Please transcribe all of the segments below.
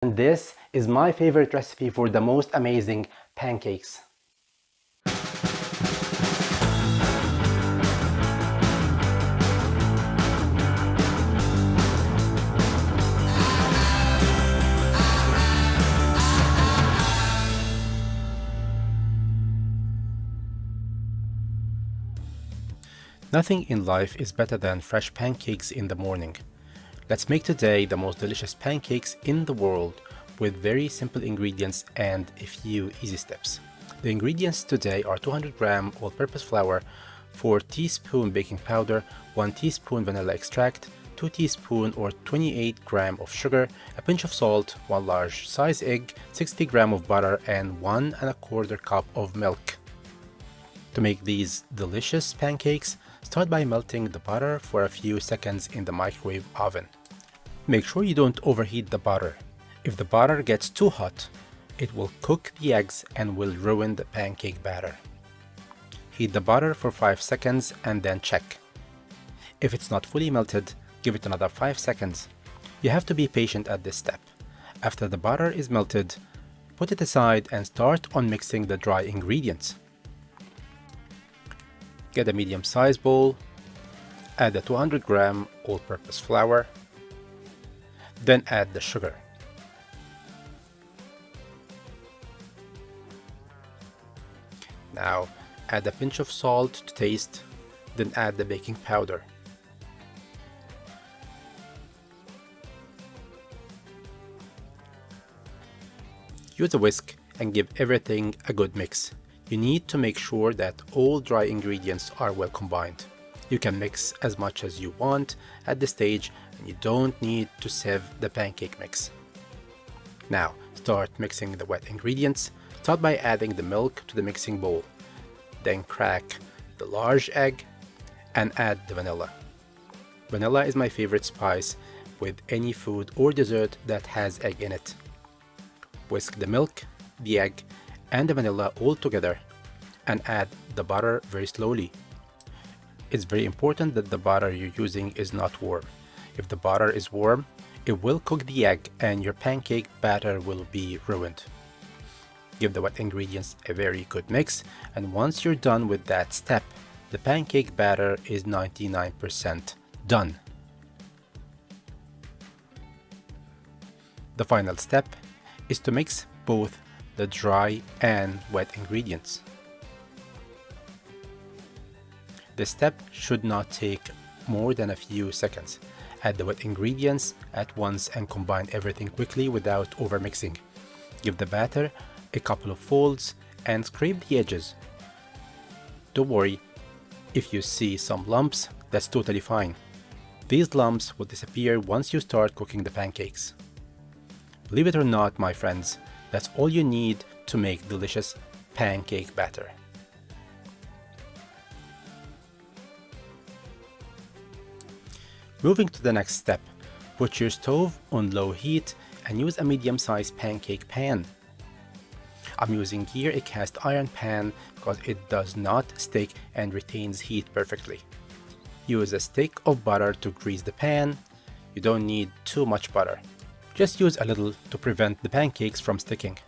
And this is my favorite recipe for the most amazing pancakes. Nothing in life is better than fresh pancakes in the morning. Let's make today the most delicious pancakes in the world with very simple ingredients and a few easy steps. The ingredients today are 200-gram all-purpose flour, 4 teaspoon baking powder, 1 teaspoon vanilla extract, 2 teaspoon or 28 gram of sugar, a pinch of salt, 1 large size egg, 60 gram of butter, and 1 1/4 cup of milk. To make these delicious pancakes, start by melting the butter for a few seconds in the microwave oven. Make sure you don't overheat the butter. If the butter gets too hot, it will cook the eggs and will ruin the pancake batter. Heat the butter for 5 seconds and then check. If it's not fully melted, give it another 5 seconds. You have to be patient at this step. After the butter is melted, put it aside and start on mixing the dry ingredients. Get a medium-sized bowl, add the 200-gram all-purpose flour, then add the sugar. Now add a pinch of salt to taste, then add the baking powder. Use a whisk and give everything a good mix. You need to make sure that all dry ingredients are well combined. You can mix as much as you want at this stage and you don't need to sieve the pancake mix. Now start mixing the wet ingredients. Start by adding the milk to the mixing bowl. Then crack the large egg and add the vanilla. Vanilla is my favorite spice with any food or dessert that has egg in it. Whisk the milk, the egg, and the vanilla all together and add the butter very slowly. It's very important that the butter you're using is not warm. If the butter is warm, it will cook the egg and your pancake batter will be ruined. Give the wet ingredients a very good mix, and once you're done with that step, the pancake batter is 99% done. The final step is to mix both the dry and wet ingredients. This step should not take more than a few seconds. Add the wet ingredients at once and combine everything quickly without overmixing. Give the batter a couple of folds and scrape the edges. Don't worry if you see some lumps, that's totally fine. These lumps will disappear once you start cooking the pancakes. Believe it or not, my friends, that's all you need to make delicious pancake batter. Moving to the next step, put your stove on low heat and use a medium-sized pancake pan. I'm using here a cast iron pan because it does not stick and retains heat perfectly. Use a stick of butter to grease the pan. You don't need too much butter. Just use a little to prevent the pancakes from sticking.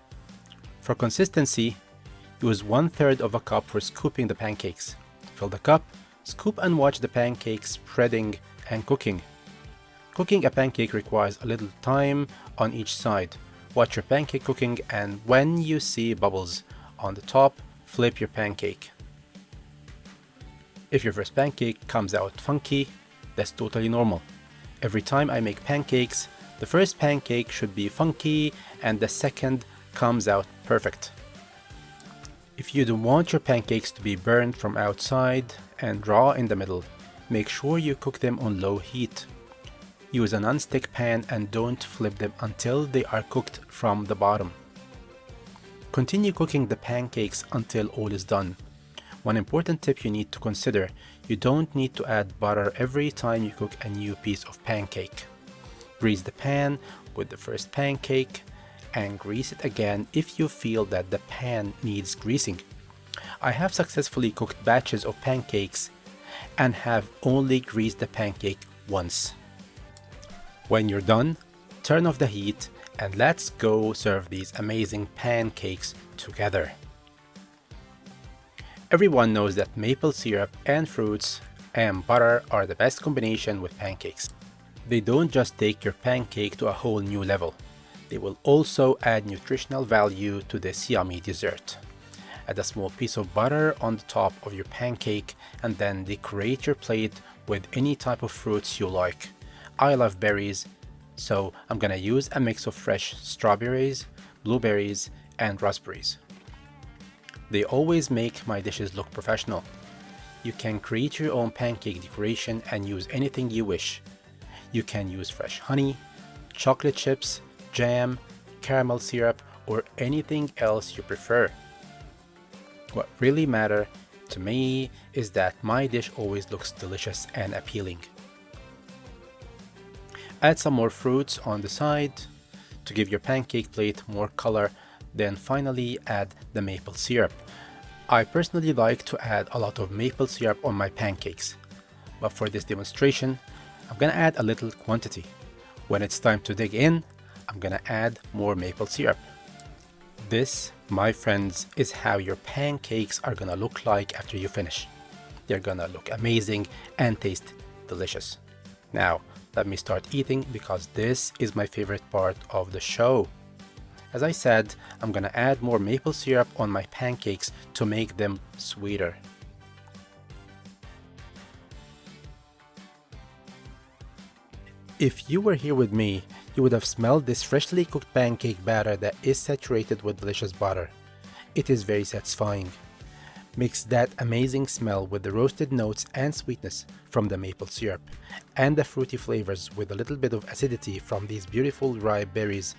For consistency, use 1/3 of a cup for scooping the pancakes. Fill the cup, scoop and watch the pancakes spreading and cooking. Cooking a pancake requires a little time on each side. Watch your pancake cooking, and when you see bubbles on the top, flip your pancake. If your first pancake comes out funky, that's totally normal. Every time I make pancakes, the first pancake should be funky and the second comes out perfect. If you don't want your pancakes to be burned from outside and raw in the middle, make sure you cook them on low heat. Use a non-stick pan and don't flip them until they are cooked from the bottom. Continue cooking the pancakes until all is done. One important tip you need to consider: you don't need to add butter every time you cook a new piece of pancake. Grease the pan with the first pancake and grease it again if you feel that the pan needs greasing. I have successfully cooked batches of pancakes and have only greased the pancake once. When you're done, turn off the heat and let's go serve these amazing pancakes together. Everyone knows that maple syrup and fruits and butter are the best combination with pancakes. They don't just take your pancake to a whole new level, they will also add nutritional value to this yummy dessert. Add a small piece of butter on the top of your pancake and then decorate your plate with any type of fruits you like. I love berries, so I'm gonna use a mix of fresh strawberries, blueberries, and raspberries. They always make my dishes look professional. You can create your own pancake decoration and use anything you wish. You can use fresh honey, chocolate chips, jam, caramel syrup, or anything else you prefer. What really matters to me is that my dish always looks delicious and appealing. Add some more fruits on the side to give your pancake plate more color. Then finally add the maple syrup. I personally like to add a lot of maple syrup on my pancakes, but for this demonstration, I'm gonna add a little quantity. When it's time to dig in, I'm gonna add more maple syrup. This, my friends, is how your pancakes are gonna look like after you finish. They're gonna look amazing and taste delicious. Now, let me start eating because this is my favorite part of the show. As I said, I'm gonna add more maple syrup on my pancakes to make them sweeter. If you were here with me, you would have smelled this freshly cooked pancake batter that is saturated with delicious butter. It is very satisfying. Mix that amazing smell with the roasted notes and sweetness from the maple syrup and the fruity flavors with a little bit of acidity from these beautiful ripe berries,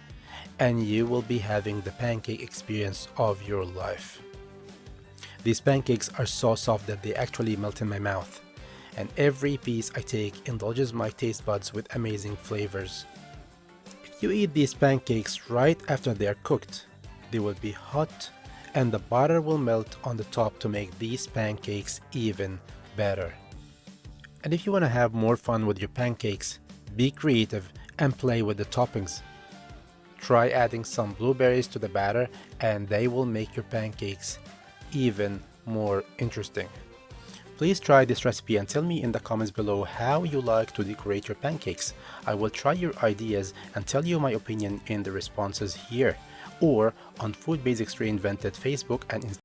and you will be having the pancake experience of your life. These pancakes are so soft that they actually melt in my mouth, and every piece I take indulges my taste buds with amazing flavors. If you eat these pancakes right after they are cooked, they will be hot and the butter will melt on the top to make these pancakes even better. And if you want to have more fun with your pancakes, be creative and play with the toppings. Try adding some blueberries to the batter and they will make your pancakes even more interesting. Please try this recipe and tell me in the comments below how you like to decorate your pancakes. I will try your ideas and tell you my opinion in the responses here or on Food Basics Reinvented Facebook and Instagram.